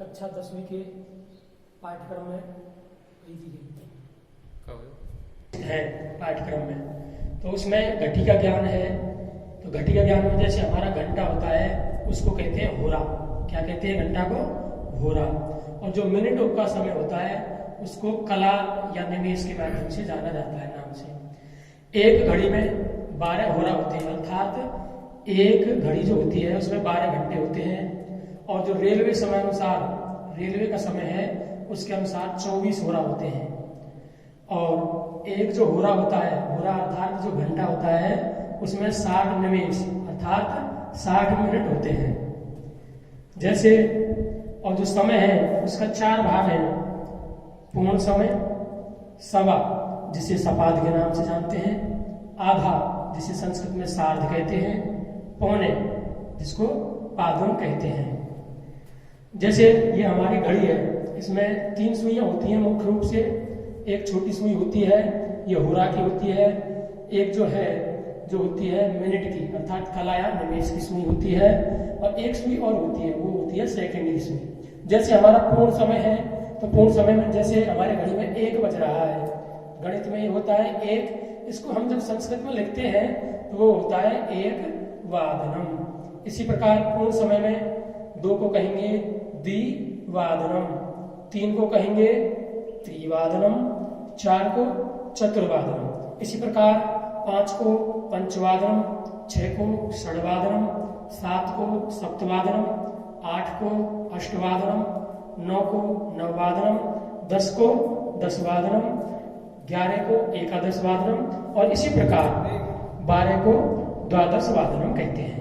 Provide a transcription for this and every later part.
कक्षा 10वीं के पाठ्यक्रम में दी गई है पाठ्यक्रम में। तो उसमें घटी का ज्ञान है। तो घटी का ज्ञान में जैसे हमारा घंटा होता है उसको कहते हैं होरा। क्या कहते हैं घंटा को? होरा। और जो मिनटों का समय होता है उसको कला या निमेष के माध्यम से जाना जाता है नाम से। एक घड़ी में 12 होरा होते हैं, अर्थात एक घड़ी जो होती है उसमें 12 घंटे होते हैं। और जो रेलवे समय अनुसार रेलवे का समय है उसके अनुसार 24 होरा होते हैं। और एक जो होरा होता है, होरा अर्थात जो घंटा होता है उसमें 60 निमेष अर्थात 60 मिनट होते हैं। जैसे और जो समय है उसका 4 भाग है। पूर्ण समय, सवा जिसे सपाद के नाम से जानते हैं, आधा जिसे संस्कृत में सार्ध कहते हैं, पौने जिसको पादोन कहते हैं। जैसे ये हमारी घड़ी है, इसमें 3 सुइयां होती हैं मुख्य रूप से। एक छोटी सुई होती है, ये होरा की होती है। एक जो होती है मिनट की अर्थात कला या निमेष की सुई होती है। और एक सुई और होती है, वो होती है सेकंड की सुई। जैसे हमारा पूर्ण समय है तो पूर्ण समय में जैसे हमारे घड़ी में 1 बज रहा है, गणित में ये होता है 1। इसको हम जब संस्कृत में लिखते हैं तो वो होता है 1 वादनम। इसी प्रकार पूर्ण समय में 2 को कहेंगे द्विवादनम, 3 को कहेंगे त्रिवादनम, 4 को चतुर्वादनम। इसी प्रकार 5 को पंचवादनम, 6 को षड्वादनम, 7 को सप्तवादनम, 8 को अष्टवादनम, 9 को नववादनम, 10 को दसवादनम, 11 को एकादशवादनम और इसी प्रकार 12 को द्वादशवादनम कहते हैं।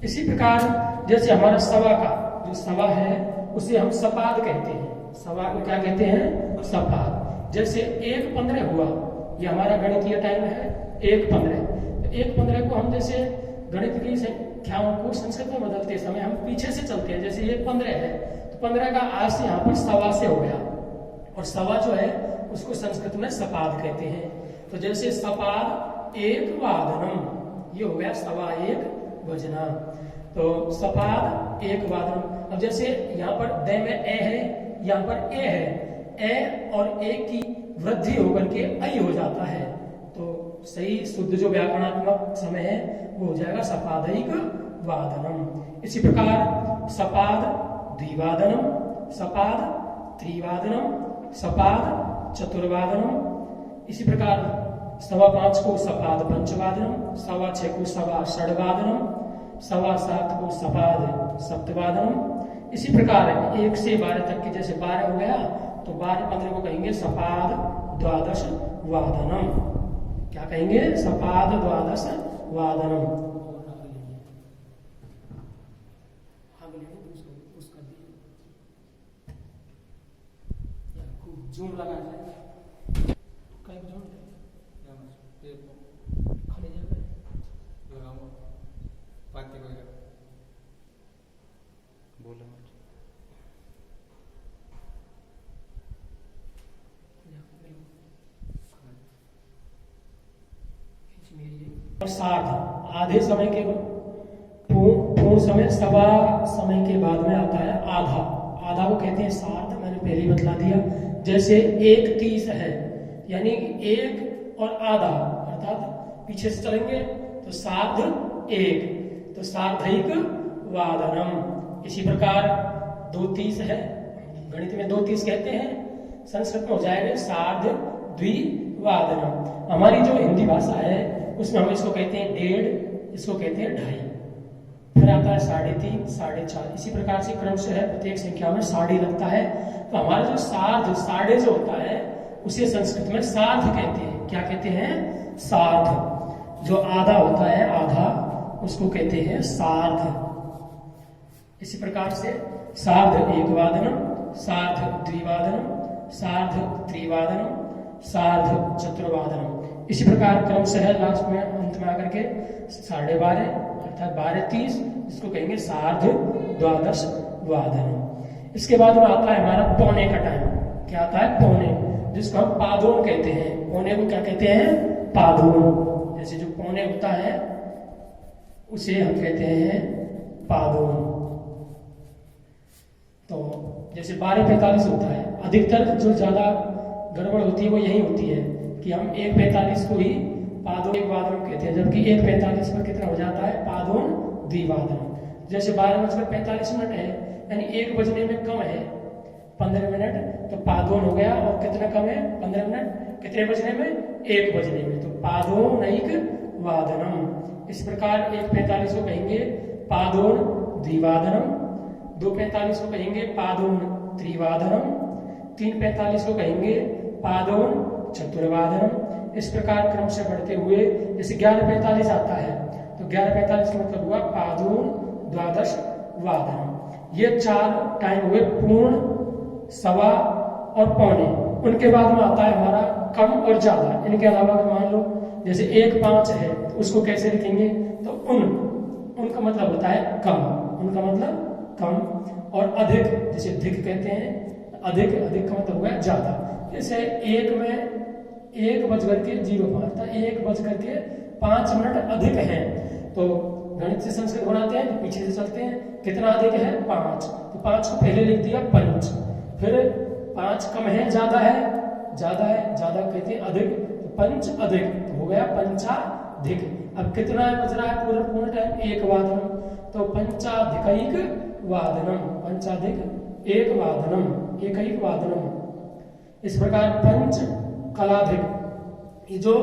इसी प्रकार जैसे हमारा सवा का जो सवा है उसे हम सपाद कहते हैं। सवा को क्या कहते हैं? सपाद। जैसे 1:15 हुआ, ये हमारा गणितीय टाइम है 1:15। तो 1:15 को हम जैसे गणित की संख्याओं को संस्कृत में बदलते समय हम पीछे से चलते हैं। जैसे ये 15 है तो 15 का आज से यहाँ पर सवा से हो गया, और सवा जो है उसको संस्कृत में सपाद कहते हैं। तो जैसे सपाद 1 वादनम, ये हो गया सवा 1 बजना। तो सपाद 1 वादनम। अब जैसे यहाँ पर द में ए है, यहाँ पर ए है, ए और ए की वृद्धि होकर के ऐ हो जाता है। तो सही शुद्ध जो व्याकरणात्मक समय है वो हो जाएगा सपादिक वादनम। इसी प्रकार सपाद द्विवादनम, सपाद त्रिवादनम, सपाद चतुर्वादनम। इसी प्रकार 5:15 को सपाद पंचवादनम, 6:15 को सवा षड्वादनम, 7:15 को सपाद सप्तवादनम। इसी प्रकार 1 से 12 तक के जैसे 12 हो गया तो 12-15 को कहेंगे सपाद द्वादश वादनम। क्या कहेंगे? सपाद द्वादश वादनम। जूम लगा जाए कहीं जूम खाली जगह लगाऊंगा पाते वगैरह बोलो। सार्ध आधे समय के पूर्ण समय सवा समय के बाद में आता है आधा। आधा को कहते हैं सार्ध, मैंने पहले ही बतला दिया। जैसे 1:30 है यानी 1 और आधा अर्थात पीछे से चलेंगे तो सार्ध 1, तो सार्धैक वादनम। इसी प्रकार 2:30 है, गणित में 2:30 कहते हैं, संस्कृत में हो जाएगा सार्ध द्विवादनम। हमारी जो हिंदी भाषा है उसमें हम इसको कहते हैं 1.5, इसको कहते हैं 2.5। फिर आता है 3.5, 4.5। इसी प्रकार से क्रम से है, प्रत्येक संख्या में 3.5 लगता है। तो हमारा जो सार्ध साढ़े जो होता है उसे संस्कृत में सार्ध कहते हैं। क्या कहते हैं? सार्ध। जो आधा होता है आधा उसको कहते हैं सार्ध। इसी प्रकार से सार्ध 1 वादनम, सार्ध द्विवादनम, सार्ध त्रिवादनम, सार्ध चतुर्वादनम। इसी प्रकार क्रम से है, लास्ट में अंत में आकर के 12:30 अर्थात 12:30 जिसको कहेंगे सार्ध द्वादश वादनम। इसके बाद में आता है हमारा पौने का टाइम। क्या आता है? पौने, जिसको हम पादोन कहते हैं। पौने को क्या कहते हैं? पादोन। जैसे जो पौने होता है उसे हम कहते हैं पादोन। तो जैसे 12:45 होता है, अधिकतर जो ज़्यादा गड़बड़ होती है वो यही होती है कि हम 1:45 को ही पादोन एक वादनम कहते हैं, जबकि 1:45 पर कितना हो जाता है, पादोन द्विवादनम। जैसे 12:45 है, यानी 1 बजने में कम है 15 मिनट, तो पादोन हो गया। और कितना कम है 15 मिनट, कितने बजने में, 1 बजने में, तो पादोनैक वादनम। इस प्रकार 1:45 को कहेंगे पादोन द्विवादनम, 2:45 को कहेंगे पादोन त्रिवादनम, 3:45 को कहेंगे पादोन चतुर्वादनम। इस प्रकार क्रम से बढ़ते हुए जैसे 11:45 आता है, तो 11:45 का मतलब हुआ पादोन द्वादश वादनम। ये 4 टाइम हुए पूर्ण, सवा और पौने। उनके बाद में आता है हमारा कम और ज्यादा। इनके अलावा अगर मान लो जैसे 1:05 है, तो उसको कैसे लिखेंगे, तो उनका मतलब होता है कम, उनका मतलब कम। और अधिक, जैसे धिक कहते हैं, अधिक का मतलब हुआ ज्यादा। जैसे 1 बज करके 05 था, 1 बज करके 5 मिनट अधिक है, तो गणित से संस्कृत बनाते हैं, तो पीछे से चलते हैं, कितना अधिक है 5, तो 5 को पहले लिख दिया पंच, फिर 5 कम है ज्यादा है, ज्यादा कहते हैं अधिक, तो पंच अधिक, तो हो गया पंचाधिक। अब कितना बज रहा है पूर्ण टाइम, 1 वादनम, तो पंचाधिकैक वादनम, पंचाधिक 1 वादनम, एकैक वादनम। इस प्रकार पंच कलाधिक, ये जो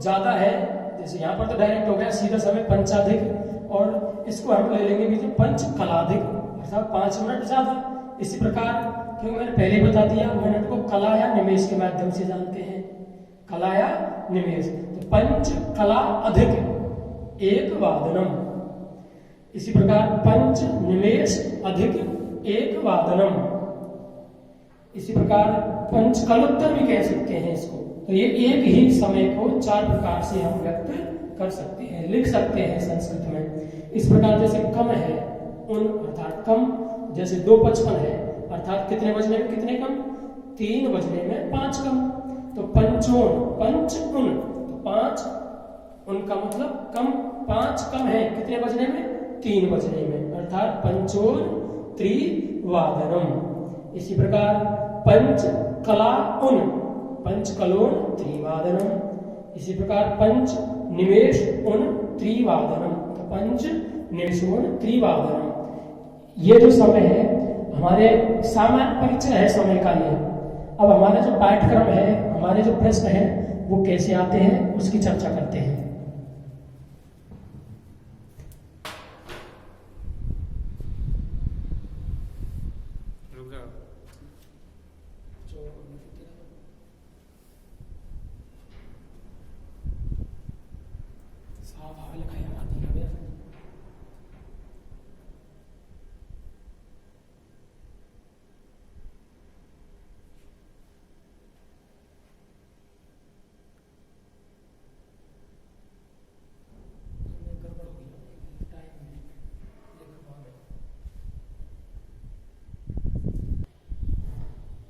ज्यादा है, जैसे यहाँ पर तो डायरेक्ट हो गया सीधा समय पंचाधिक, और इसको हम ले लेंगे भी पंच कलाधिक, अर्थात 5 मिनट ज्यादा। इसी प्रकार क्योंकि मैंने पहले ही बता दिया, मिनट को कला या निमेष के माध्यम से जानते हैं, कला या निमेष, तो पंच कला अधिक 1 वादनम। इसी प्रकार पंच निमेष अधिक 1 वादनम। इसी प्रकार पंचकलोत्तर भी कह सकते हैं इसको। तो ये एक ही समय को 4 प्रकार से हम व्यक्त कर सकते हैं, लिख सकते हैं संस्कृत में। इस प्रकार जैसे कम है उन, अर्थात कम, जैसे 2:55 है, अर्थात कितने बजने में कितने कम, 3 बजने में 5 कम, तो पंचोन, पंच उन, तो 5 उनका मतलब कम, 5 कम है कितने बजने में, 3 बजने में, अर्थात पंचोन त्रिवादनम। इसी प्रकार पंच कला उन, पंच कलोन त्रिवादनम। इसी प्रकार पंच निवेश उन त्रिवादनम, तो पंच निवेशोन त्रिवादनम। ये जो समय है हमारे सामान्य परिचय है समय का ये। अब हमारा जो पाठ्यक्रम है, हमारे जो प्रश्न है वो कैसे आते हैं उसकी चर्चा करते हैं।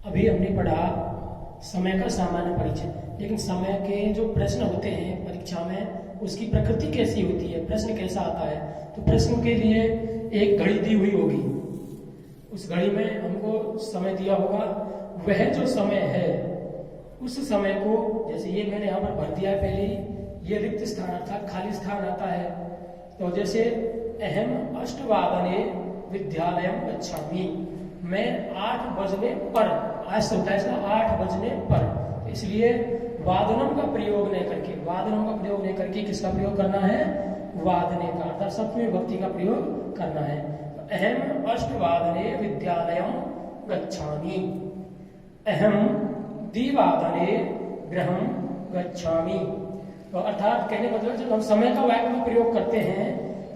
अभी हमने पढ़ा समय का सामान्य परिचय, लेकिन समय के जो प्रश्न होते हैं परीक्षा में उसकी प्रकृति कैसी होती है, प्रश्न कैसा आता है। तो प्रश्न के लिए एक घड़ी दी हुई होगी, उस घड़ी में हमको समय दिया होगा, वह जो समय है उस समय को, जैसे ये मैंने यहाँ पर भर दिया है पहले ही, ये रिक्त स्थान अर्थात खाली स्थान आता है। तो जैसे अहम 8 वादने विद्यालयम गच्छामि, मैं 8 बजने पर, आज से होता है इसका 8 बजने पर, तो इसलिए वादनम का प्रयोग नहीं करके, वादनम का प्रयोग नहीं करके किसका प्रयोग करना है, वादने का, अर्थात सप्तमी विभक्ति का प्रयोग करना है। तो अहम 8 वादने विद्यालयम गच्छामि, अहम द्विवादने गृहम गच्छामि। तो अर्थात कहने का मतलब जब हम समय का वाक्य में प्रयोग करते हैं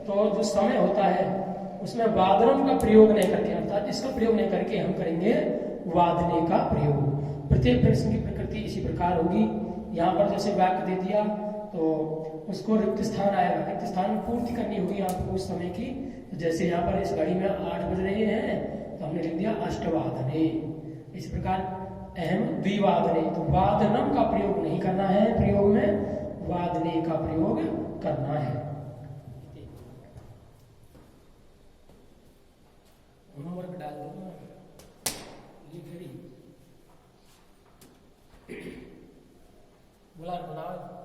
तो जो समय होता है उसमें वादनम का प्रयोग नहीं करके, अर्थात इसका प्रयोग नहीं करके हम करेंगे वादने का प्रयोग। प्रत्येक प्रश्न की प्रकृति इसी प्रकार होगी। यहाँ पर जैसे वाक्य दे दिया तो उसको रिक्त स्थान आएगा, रिक्त स्थान पूर्ति करनी होगी आपको उस समय की। तो जैसे यहाँ पर इस घड़ी में 8 बज रहे हैं तो हमने लिख दिया 8 वादने। इस प्रकार अहम द्विवादने, तो वादनम का प्रयोग नहीं करना है, प्रयोग में वादने का प्रयोग करना है। होमवर्क डाल दूंगा। बुलाओ